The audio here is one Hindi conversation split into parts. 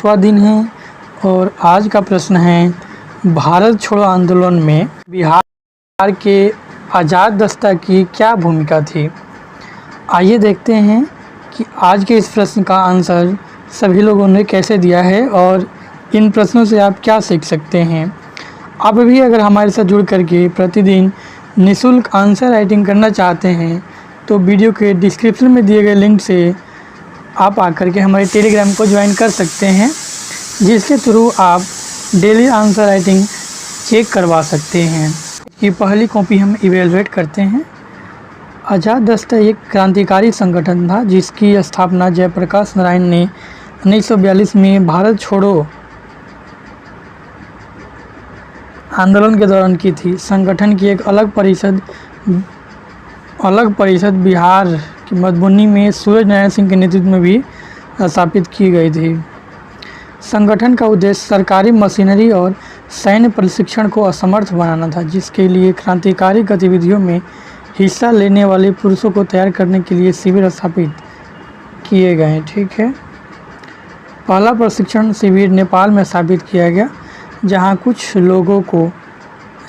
21वां दिन है और आज का प्रश्न है भारत छोड़ो आंदोलन में बिहार के आज़ाद दस्ता की क्या भूमिका थी। आइए देखते हैं कि आज के इस प्रश्न का आंसर सभी लोगों ने कैसे दिया है और इन प्रश्नों से आप क्या सीख सकते हैं। आप भी अगर हमारे साथ जुड़ करके प्रतिदिन निःशुल्क आंसर राइटिंग करना चाहते हैं तो वीडियो के डिस्क्रिप्शन में दिए गए लिंक से आप आकर के हमारे टेलीग्राम को ज्वाइन कर सकते हैं, जिसके थ्रू आप डेली आंसर राइटिंग चेक करवा सकते हैं। ये पहली कॉपी हम इवेलुएट करते हैं। आज़ाद दस्ता एक क्रांतिकारी संगठन था जिसकी स्थापना जयप्रकाश नारायण ने 1942 में भारत छोड़ो आंदोलन के दौरान की थी। संगठन की एक अलग परिषद बिहार की मधुबनी में सूरज नारायण सिंह के नेतृत्व में भी स्थापित की गई थी। संगठन का उद्देश्य सरकारी मशीनरी और सैन्य प्रशिक्षण को असमर्थ बनाना था, जिसके लिए क्रांतिकारी गतिविधियों में हिस्सा लेने वाले पुरुषों को तैयार करने के लिए शिविर स्थापित किए गए। ठीक है। पहला प्रशिक्षण शिविर नेपाल में स्थापित किया गया, जहां कुछ लोगों को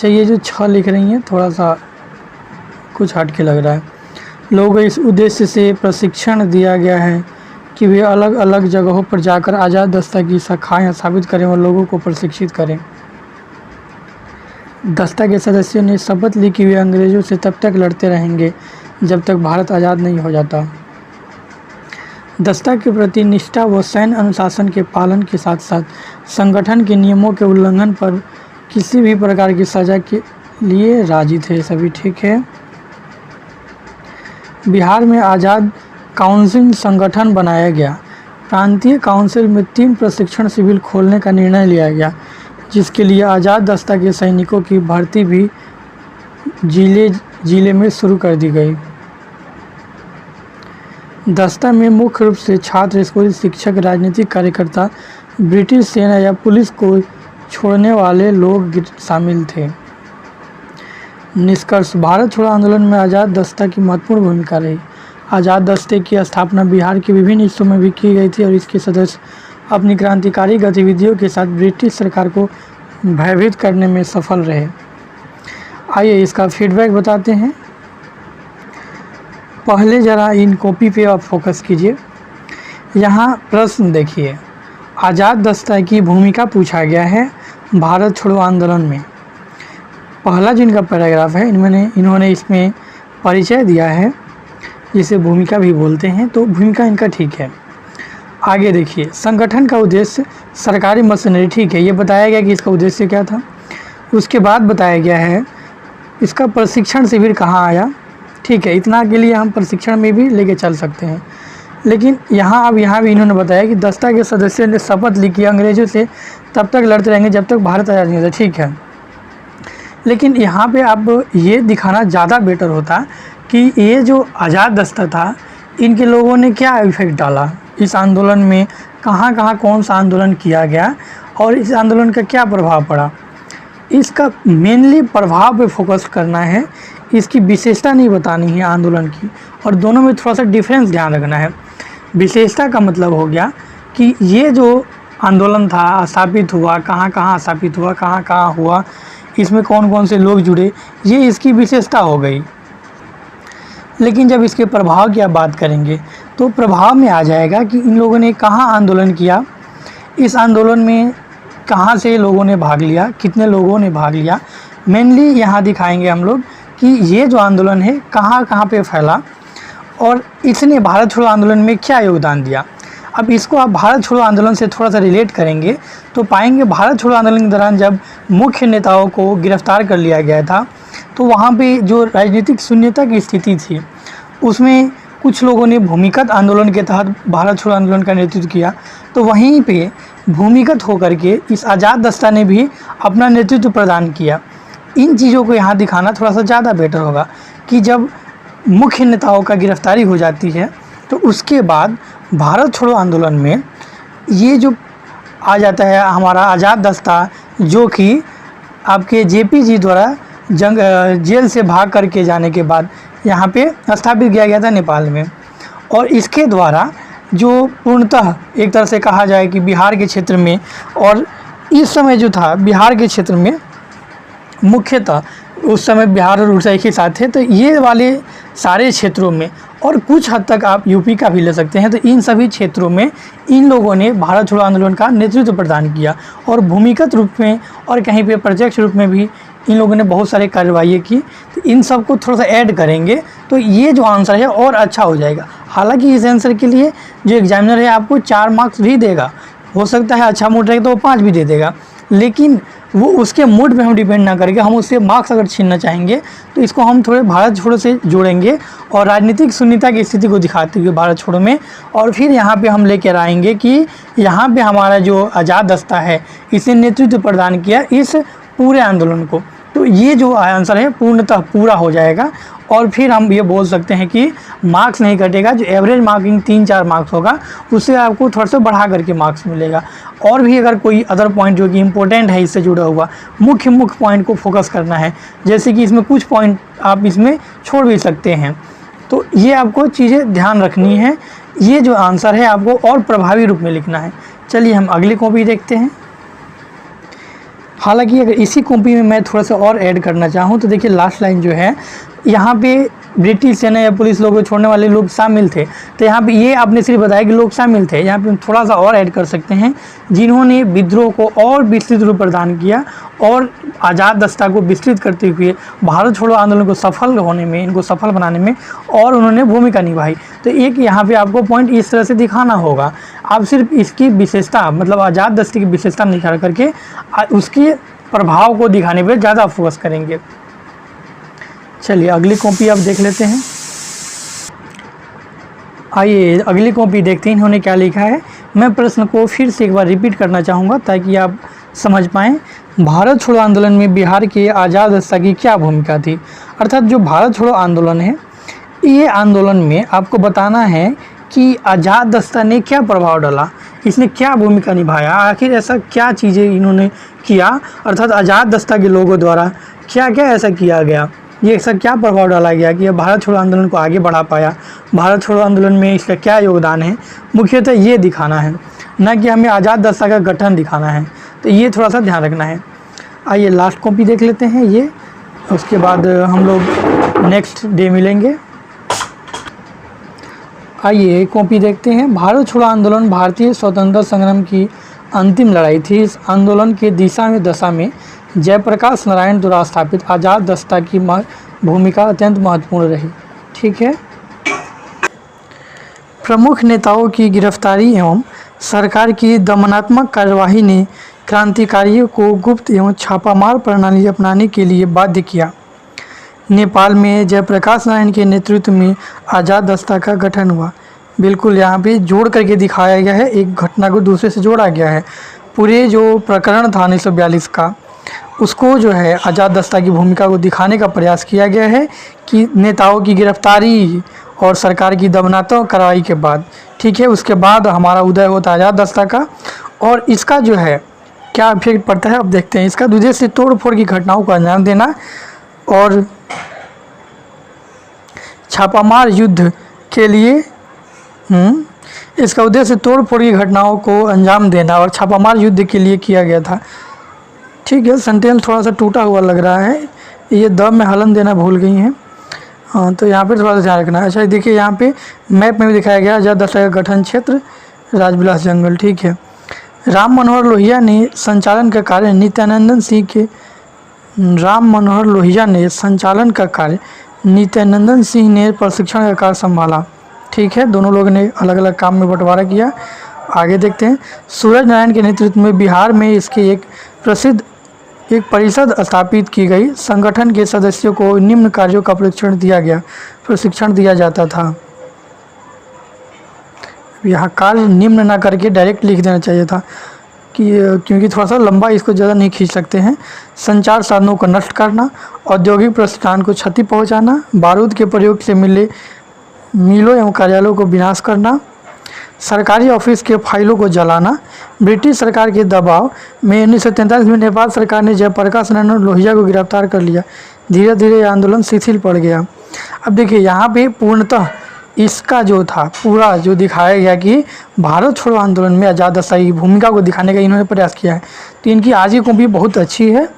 ये जो 6 लिख रही हैं थोड़ा सा कुछ हट के लग रहा है। लोगों को इस उद्देश्य से प्रशिक्षण दिया गया है कि वे अलग अलग जगहों पर जाकर आज़ाद दस्ता की शाखाएं स्थापित करें और लोगों को प्रशिक्षित करें। दस्ता के सदस्यों ने शपथ ली कि वे अंग्रेज़ों से तब तक लड़ते रहेंगे जब तक भारत आज़ाद नहीं हो जाता। दस्ता के प्रति निष्ठा व सैन्य अनुशासन के पालन के साथ साथ संगठन के नियमों के उल्लंघन पर किसी भी प्रकार की सज़ा के लिए राजी थे सभी। ठीक है। बिहार में आज़ाद काउंसिल संगठन बनाया गया। प्रांतीय काउंसिल में 3 प्रशिक्षण शिविर खोलने का निर्णय लिया गया, जिसके लिए आज़ाद दस्ता के सैनिकों की भर्ती भी जिले में शुरू कर दी गई। दस्ता में मुख्य रूप से छात्र, स्कूली शिक्षक, राजनीतिक कार्यकर्ता, ब्रिटिश सेना या पुलिस को छोड़ने वाले लोग शामिल थे। निष्कर्ष, भारत छोड़ो आंदोलन में आज़ाद दस्ता की महत्वपूर्ण भूमिका रही। आज़ाद दस्ते की स्थापना बिहार के विभिन्न हिस्सों में भी की गई थी और इसके सदस्य अपनी क्रांतिकारी गतिविधियों के साथ ब्रिटिश सरकार को भयभीत करने में सफल रहे। आइए इसका फीडबैक बताते हैं। पहले ज़रा इन कॉपी पे आप फोकस कीजिए। यहाँ प्रश्न देखिए, आज़ाद दस्ता की भूमिका पूछा गया है भारत छोड़ो आंदोलन में। पहला जिनका पैराग्राफ है इन्होंने इसमें परिचय दिया है, जिसे भूमिका भी बोलते हैं, तो भूमिका इनका ठीक है। आगे देखिए, संगठन का उद्देश्य सरकारी मशीनरी, ठीक है, ये बताया गया कि इसका उद्देश्य क्या था। उसके बाद बताया गया है इसका प्रशिक्षण शिविर कहाँ आया। ठीक है, इतना के लिए हम प्रशिक्षण में भी लेके चल सकते हैं। लेकिन यहाँ भी इन्होंने बताया कि दस्ता के सदस्यों ने शपथ ली कि अंग्रेज़ों से तब तक लड़ते रहेंगे जब तक भारत आज़ाद नहीं होता। ठीक है, लेकिन यहाँ पे अब ये दिखाना ज़्यादा बेटर होता कि ये जो आज़ाद दस्ता था, इनके लोगों ने क्या इफेक्ट डाला इस आंदोलन में, कहाँ कौन सा आंदोलन किया गया और इस आंदोलन का क्या प्रभाव पड़ा। इसका मेनली प्रभाव पे फोकस करना है, इसकी विशेषता नहीं बतानी है आंदोलन की, और दोनों में थोड़ा सा डिफरेंस ध्यान रखना है। विशेषता का मतलब हो गया कि ये जो आंदोलन था स्थापित हुआ, कहाँ स्थापित हुआ, कहाँ हुआ, इसमें कौन से लोग जुड़े, ये इसकी विशेषता हो गई। लेकिन जब इसके प्रभाव की आप बात करेंगे तो प्रभाव में आ जाएगा कि इन लोगों ने कहाँ आंदोलन किया, इस आंदोलन में कहाँ से लोगों ने भाग लिया, कितने लोगों ने भाग लिया। मेनली यहाँ दिखाएंगे हम लोग कि ये जो आंदोलन है कहाँ पे फैला और इसने भारत छोड़ो आंदोलन में क्या योगदान दिया। अब इसको आप भारत छोड़ो आंदोलन से थोड़ा सा रिलेट करेंगे तो पाएंगे भारत छोड़ो आंदोलन के दौरान जब मुख्य नेताओं को गिरफ्तार कर लिया गया था, तो वहाँ पे जो राजनीतिक शून्यता की स्थिति थी, उसमें कुछ लोगों ने भूमिगत आंदोलन के तहत भारत छोड़ो आंदोलन का नेतृत्व किया। तो वहीं पे भूमिगत होकर के इस आज़ाद दस्ता ने भी अपना नेतृत्व प्रदान किया। इन चीज़ों को यहाँ दिखाना थोड़ा सा ज़्यादा बेटर होगा कि जब मुख्य नेताओं का गिरफ्तारी हो जाती है तो उसके बाद भारत छोड़ो आंदोलन में ये जो आ जाता है हमारा आज़ाद दस्ता, जो कि आपके जेपी जी द्वारा जेल से भाग करके जाने के बाद यहाँ पे स्थापित किया गया था नेपाल में, और इसके द्वारा जो पूर्णतः एक तरह से कहा जाए कि बिहार के क्षेत्र में, और इस समय जो था बिहार के क्षेत्र में मुख्यतः उस समय बिहार और उड़ीसा एक ही साथ थे, तो ये वाले सारे क्षेत्रों में, और कुछ हद तक आप यूपी का भी ले सकते हैं, तो इन सभी क्षेत्रों में इन लोगों ने भारत छोड़ो आंदोलन का नेतृत्व प्रदान किया, और भूमिगत रूप में और कहीं पे प्रत्यक्ष रूप में भी इन लोगों ने बहुत सारे कार्रवाई की। तो इन सब को थोड़ा सा ऐड करेंगे तो ये जो आंसर है और अच्छा हो जाएगा। हालांकि इस आंसर के लिए जो एग्जामिनर है आपको 4 मार्क्स भी देगा, हो सकता है अच्छा मूड रहेगा तो वो 5 भी दे देगा, लेकिन वो उसके मूड पे हम डिपेंड ना करके हम उससे मार्क्स अगर छीनना चाहेंगे तो इसको हम थोड़े भारत छोड़ो से जोड़ेंगे और राजनीतिक शून्यता की स्थिति को दिखाते हुए भारत छोड़ो में, और फिर यहाँ पे हम लेकर आएंगे कि यहाँ पे हमारा जो आज़ाद दस्ता है इसे नेतृत्व प्रदान किया इस पूरे आंदोलन को। तो ये जो आंसर है पूर्णतः पूरा हो जाएगा, और फिर हम ये बोल सकते हैं कि मार्क्स नहीं कटेगा, जो एवरेज मार्किंग 3-4 मार्क्स होगा उससे आपको थोड़ा सा बढ़ा करके मार्क्स मिलेगा। और भी अगर कोई अदर पॉइंट जो कि इम्पोर्टेंट है इससे जुड़ा हुआ, मुख्य पॉइंट को फोकस करना है, जैसे कि इसमें कुछ पॉइंट आप इसमें छोड़ भी सकते हैं, तो ये आपको चीज़ें ध्यान रखनी है। ये जो आंसर है आपको और प्रभावी रूप में लिखना है। चलिए हम अगली कॉपी देखते हैं। हालांकि अगर इसी कॉपी में मैं थोड़ा सा और ऐड करना चाहूँ तो देखिए लास्ट लाइन जो है, यहाँ पे ब्रिटिश सेना या पुलिस लोगों को छोड़ने वाले लोग शामिल थे, तो यहाँ पे ये आपने सिर्फ बताया कि लोग शामिल थे, यहाँ पे हम थोड़ा सा और ऐड कर सकते हैं, जिन्होंने विद्रोह को और विस्तृत रूप प्रदान किया और आज़ाद दस्ता को विस्तृत करते हुए भारत छोड़ो आंदोलन को सफल होने में, इनको सफल बनाने में और उन्होंने भूमिका निभाई। तो एक यहाँ पे आपको पॉइंट इस तरह से दिखाना होगा, आप सिर्फ इसकी विशेषता मतलब आज़ाद दस्ते की विशेषता निकाल करके उसके प्रभाव को दिखाने पर ज़्यादा फोकस करेंगे। चलिए अगली कॉपी आप देख लेते हैं। आइए अगली कॉपी देखते हैं इन्होंने क्या लिखा है। मैं प्रश्न को फिर से एक बार रिपीट करना चाहूँगा ताकि आप समझ पाएँ। भारत छोड़ो आंदोलन में बिहार के आज़ाद दस्ता की क्या भूमिका थी, अर्थात जो भारत छोड़ो आंदोलन है, ये आंदोलन में आपको बताना है कि आज़ाद दस्ता ने क्या प्रभाव डाला, इसने क्या भूमिका निभाया, आखिर ऐसा क्या चीज़ें इन्होंने किया, अर्थात आज़ाद दस्ता के लोगों द्वारा क्या क्या ऐसा किया गया, ये ऐसा क्या प्रभाव डाला गया कि यह भारत छोड़ो आंदोलन को आगे बढ़ा पाया, भारत छोड़ो आंदोलन में इसका क्या योगदान है, मुख्यतः ये दिखाना है, ना कि हमें आज़ाद दस्ता का गठन दिखाना है। तो ये थोड़ा सा ध्यान रखना है। आइए लास्ट कॉपी देख लेते हैं ये, उसके बाद हम लोग नेक्स्ट डे मिलेंगे। आइए कॉपी देखते हैं। भारत छोड़ो आंदोलन भारतीय स्वतंत्रता संग्राम की अंतिम लड़ाई थी। इस आंदोलन के दशा में जयप्रकाश नारायण द्वारा स्थापित आज़ाद दस्ता की भूमिका अत्यंत महत्वपूर्ण रही। ठीक है। प्रमुख नेताओं की गिरफ्तारी एवं सरकार की दमनात्मक कार्यवाही ने क्रांतिकारियों को गुप्त एवं छापामार प्रणाली अपनाने के लिए बाध्य किया। नेपाल में जयप्रकाश नारायण के नेतृत्व में आज़ाद दस्ता का गठन हुआ। बिल्कुल यहाँ पे जोड़ करके दिखाया गया है, एक घटना को दूसरे से जोड़ा गया है। पूरे जो प्रकरण था 1942 का, उसको जो है आज़ाद दस्ता की भूमिका को दिखाने का प्रयास किया गया है कि नेताओं की गिरफ्तारी और सरकार की दमनात्मक कार्रवाई के बाद, ठीक है, उसके बाद हमारा उदय होता है आज़ाद दस्ता का। और इसका जो है क्या इफेक्ट पड़ता है अब देखते हैं। इसका उद्देश्य से तोड़ फोड़ की घटनाओं को अंजाम देना और छापामार युद्ध के लिए इसका उद्देश्य तोड़ फोड़ की घटनाओं को अंजाम देना और छापामार युद्ध के लिए किया गया था। ठीक है, सेंटेंस थोड़ा सा टूटा हुआ लग रहा है, ये द में हलन देना भूल गई हैं। हाँ, तो यहाँ पे थोड़ा सा ध्यान रखना है। अच्छा देखिए यहाँ पे मैप में भी दिखाया गया आज़ाद दस्ता का गठन क्षेत्र राजविलास जंगल। ठीक है। राम मनोहर लोहिया ने संचालन का कार्य नित्यानंद सिंह ने प्रशिक्षण का कार्य संभाला। ठीक है, दोनों लोगों ने अलग अलग काम में बंटवारा किया। आगे देखते हैं। सूरज नारायण के नेतृत्व में बिहार में इसके एक परिषद स्थापित की गई। संगठन के सदस्यों को निम्न कार्यों का प्रशिक्षण दिया जाता था। यहाँ कार्य निम्न ना करके डायरेक्ट लिख देना चाहिए था क्योंकि थोड़ा सा लंबा, इसको ज़्यादा नहीं खींच सकते हैं। संचार साधनों को नष्ट करना, औद्योगिक प्रतिष्ठान को क्षति पहुँचाना, बारूद के प्रयोग से मिलों एवं कार्यालयों को विनाश करना, सरकारी ऑफिस के फाइलों को जलाना। ब्रिटिश सरकार के दबाव में 1943 में नेपाल सरकार ने जयप्रकाश नारायण लोहिया को गिरफ्तार कर लिया। धीरे धीरे यह आंदोलन शिथिल पड़ गया। अब देखिए यहाँ पे पूर्णतः इसका जो था पूरा जो दिखाया गया कि भारत छोड़ो आंदोलन में आज़ाद दस्ता की भूमिका को दिखाने का इन्होंने प्रयास किया है। तो इनकी आज की कॉपी बहुत अच्छी है।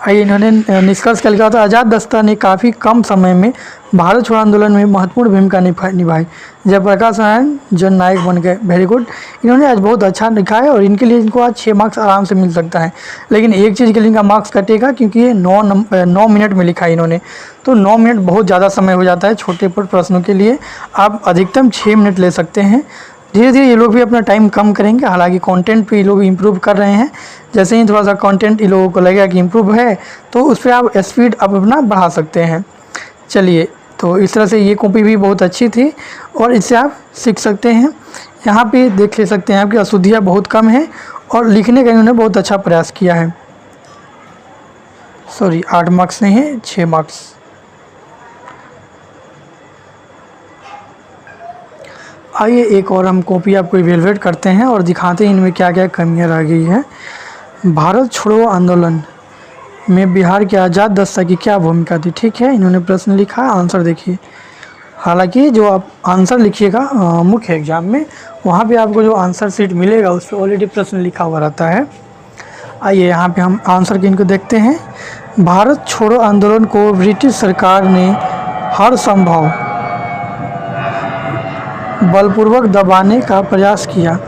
आइए इन्होंने निष्कर्ष क्या लिखा था, आज़ाद दस्ता ने काफ़ी कम समय में भारत छोड़ो आंदोलन में महत्वपूर्ण भूमिका निभाई। जयप्रकाश नारायण जननायक बन गए। वेरी गुड, इन्होंने आज बहुत अच्छा लिखा है और इनके लिए इनको आज 6 मार्क्स आराम से मिल सकता है। लेकिन एक चीज़ के लिए इनका मार्क्स कटेगा क्योंकि ये 9 मिनट में लिखा है इन्होंने, तो 9 मिनट बहुत ज़्यादा समय हो जाता है छोटे प्रश्नों के लिए। आप अधिकतम 6 मिनट ले सकते हैं। धीरे धीरे ये लोग भी अपना टाइम कम करेंगे। हालांकि कंटेंट पे ये लोग इम्प्रूव कर रहे हैं। जैसे ही थोड़ा सा कंटेंट ये लोगों को लगेगा कि इम्प्रूव है तो उस पर आप स्पीड अपना बढ़ा सकते हैं। चलिए, तो इस तरह से ये कॉपी भी बहुत अच्छी थी और इससे आप सीख सकते हैं। यहाँ पे देख ले सकते हैं आपकी अशुद्धियाँ बहुत कम है और लिखने का इन्होंने बहुत अच्छा प्रयास किया है। सॉरी, 8 मार्क्स नहीं है, 6 मार्क्स। आइए एक और हम कॉपी आपको इवेलुएट करते हैं और दिखाते हैं इनमें क्या क्या कमियां रह गई है। भारत छोड़ो आंदोलन में बिहार के आज़ाद दस्ता की क्या भूमिका थी। ठीक है, इन्होंने प्रश्न लिखा, आंसर देखिए। हालांकि जो आप आंसर लिखिएगा मुख्य एग्जाम में, वहाँ पे आपको जो आंसर शीट मिलेगा उस पर ऑलरेडी प्रश्न लिखा हुआ रहता है। आइए यहाँ पे हम आंसर के इनको देखते हैं। भारत छोड़ो आंदोलन को ब्रिटिश सरकार ने हर संभव बलपूर्वक दबाने का प्रयास किया।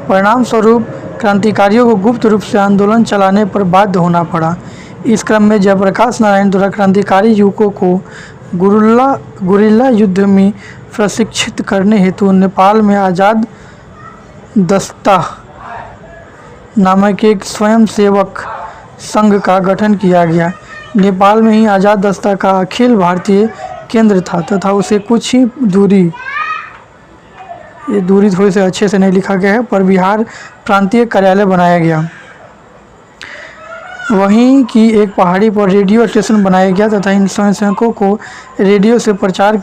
परिणाम स्वरूप क्रांतिकारियों को गुप्त रूप से आंदोलन चलाने पर बाध्य होना पड़ा। इस क्रम में जयप्रकाश नारायण द्वारा क्रांतिकारी युवकों को गुरिल्ला युद्ध में प्रशिक्षित करने हेतु नेपाल में आज़ाद दस्ता नामक एक स्वयंसेवक संघ का गठन किया गया। नेपाल में ही आज़ाद दस्ता का अखिल भारतीय केंद्र था तथा उसे कुछ ही दूरी, ये दूरी थोड़ी से अच्छे से नहीं लिखा गया है, पर बिहार प्रांतीय कार्यालय बनाया गया। वहीं की एक पहाड़ी पर रेडियो स्टेशन बनाया गया तथा इन स्वयंसेवकों को रेडियो से प्रचार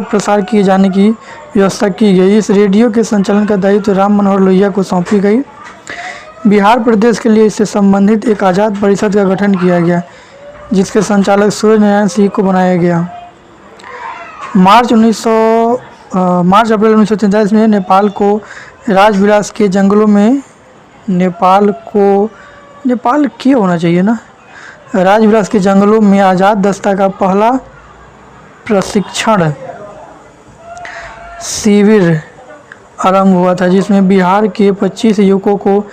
प्रसार किए जाने की व्यवस्था की गई। इस रेडियो के संचालन का दायित्व राम मनोहर लोहिया को सौंपी गई। बिहार प्रदेश के लिए इससे संबंधित एक आज़ाद परिषद का गठन किया गया जिसके संचालक सूर्य नारायण सिंह को बनाया गया। मार्च अप्रैल 1943 में नेपाल को राजविलास के जंगलों में राजविलास के जंगलों में आज़ाद दस्ता का पहला प्रशिक्षण शिविर आरंभ हुआ था जिसमें बिहार के 25 युवकों को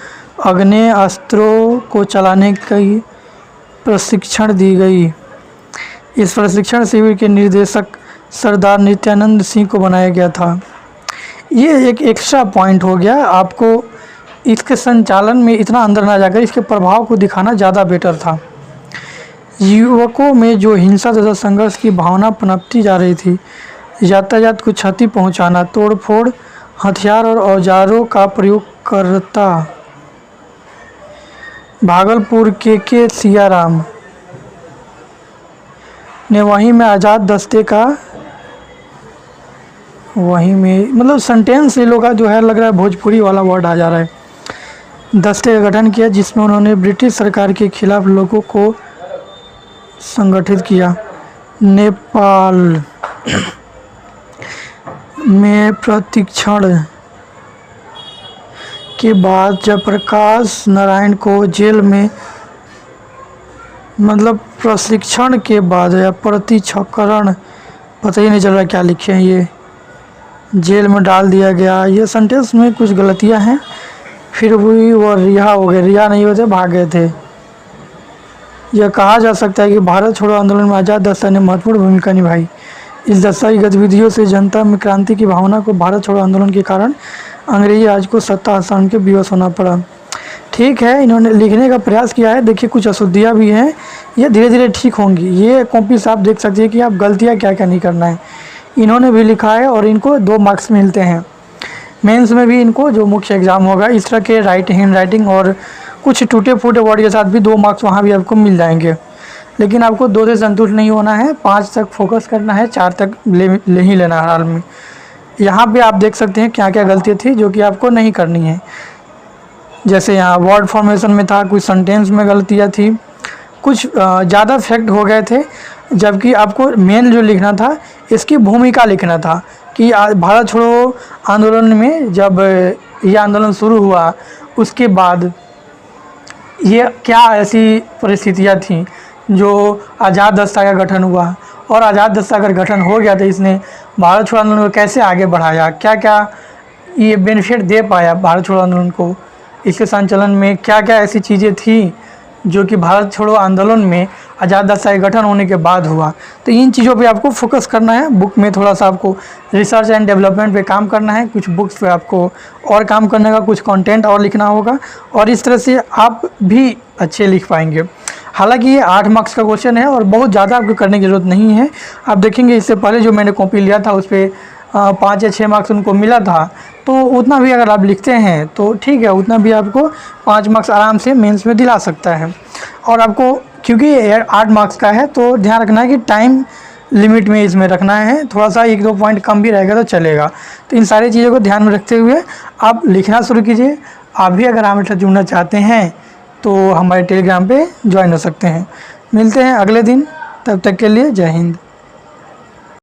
आग्नेय अस्त्रों को चलाने की प्रशिक्षण दी गई। इस प्रशिक्षण शिविर के निर्देशक सरदार नित्यानंद सिंह को बनाया गया था। ये एक एक्स्ट्रा पॉइंट हो गया, आपको इसके संचालन में इतना अंदर ना जाकर इसके प्रभाव को दिखाना ज़्यादा बेटर था। युवकों में जो हिंसा तथा संघर्ष की भावना पनपती जा रही थी, यातायात को क्षति पहुंचाना, तोड़फोड़, हथियार और औजारों का प्रयोग करता। भागलपुर के सियाराम ने वहीं में आज़ाद दस्ते का मतलब सेंटेंस ये लोग का जो है लग रहा है भोजपुरी वाला वर्ड आ जा रहा है। दस्ते का गठन किया जिसमें उन्होंने ब्रिटिश सरकार के खिलाफ लोगों को संगठित किया। नेपाल में प्रशिक्षण के बाद जयप्रकाश नारायण को जेल में, मतलब प्रशिक्षण के बाद या प्रतिक्षकरण, पता ही नहीं चल रहा क्या लिखे हैं ये, जेल में डाल दिया गया। ये सेंटेंस में कुछ गलतियां हैं। फिर भी वो रिहा हो गए, रिहा नहीं होते, भाग गए थे। यह कहा जा सकता है कि भारत छोड़ो आंदोलन में आज़ाद दस्ता ने महत्वपूर्ण भूमिका निभाई। इस दस्ता की गतिविधियों से जनता में क्रांति की भावना को भारत छोड़ो आंदोलन के कारण अंग्रेजी राज को सत्ता हस्तांतरण के विवश होना पड़ा। ठीक है, इन्होंने लिखने का प्रयास किया है। देखिए कुछ अशुद्धियाँ भी हैं, ये धीरे धीरे ठीक होंगी। ये कॉपी से आप देख सकते हैं कि आप गलतियाँ क्या क्या नहीं करना है। इन्होंने भी लिखा है और इनको 2 मार्क्स मिलते हैं। मेंस में भी इनको जो मुख्य एग्ज़ाम होगा इस तरह के हैंड राइटिंग और कुछ टूटे फूटे वर्ड के साथ भी 2 मार्क्स वहाँ भी आपको मिल जाएंगे। लेकिन आपको 2 से संतुष्ट नहीं होना है, 5 तक फोकस करना है, 4 तक ले ही लेना है हाल में। यहाँ पे आप देख सकते हैं क्या क्या गलती थी जो कि आपको नहीं करनी है। जैसे यहाँ वर्ड फॉर्मेशन में था, कुछ सेंटेंस में गलतियाँ थी, कुछ ज़्यादा फैक्ट हो गए थे। जबकि आपको मेन जो लिखना था इसकी भूमिका लिखना था कि भारत छोड़ो आंदोलन में जब ये आंदोलन शुरू हुआ उसके बाद ये क्या ऐसी परिस्थितियाँ थीं जो आज़ाद दस्ता का गठन हुआ, और आज़ाद दस्ता अगर गठन हो गया तो इसने भारत छोड़ो आंदोलन को कैसे आगे बढ़ाया, क्या क्या ये बेनिफिट दे पाया भारत छोड़ो आंदोलन को, इसके संचालन में क्या क्या ऐसी चीज़ें थी जो कि भारत छोड़ो आंदोलन में आज़ाद दस्ता के गठन होने के बाद हुआ। तो इन चीज़ों पे आपको फोकस करना है। बुक में थोड़ा सा आपको रिसर्च एंड डेवलपमेंट पे काम करना है, कुछ बुक्स पे आपको और काम करने का, कुछ कंटेंट और लिखना होगा, और इस तरह से आप भी अच्छे लिख पाएंगे। हालांकि ये 8 मार्क्स का क्वेश्चन है और बहुत ज़्यादा आपको करने की ज़रूरत नहीं है। आप देखेंगे इससे पहले जो मैंने कॉपी लिया था उस पर 5 या 6 मार्क्स उनको मिला था, तो उतना भी अगर आप लिखते हैं तो ठीक है, उतना भी आपको 5 मार्क्स आराम से मेंस में दिला सकता है। और आपको क्योंकि ये 8 मार्क्स का है तो ध्यान रखना है कि टाइम लिमिट में इसमें रखना है, थोड़ा सा 1-2 पॉइंट कम भी रहेगा तो चलेगा। तो इन सारी चीज़ों को ध्यान में रखते हुए आप लिखना शुरू कीजिए। आप भी अगर हमारे साथ जुड़ना चाहते हैं तो हमारे टेलीग्राम पे ज्वाइन हो सकते हैं। मिलते हैं अगले दिन, तब तक के लिए जय हिंद।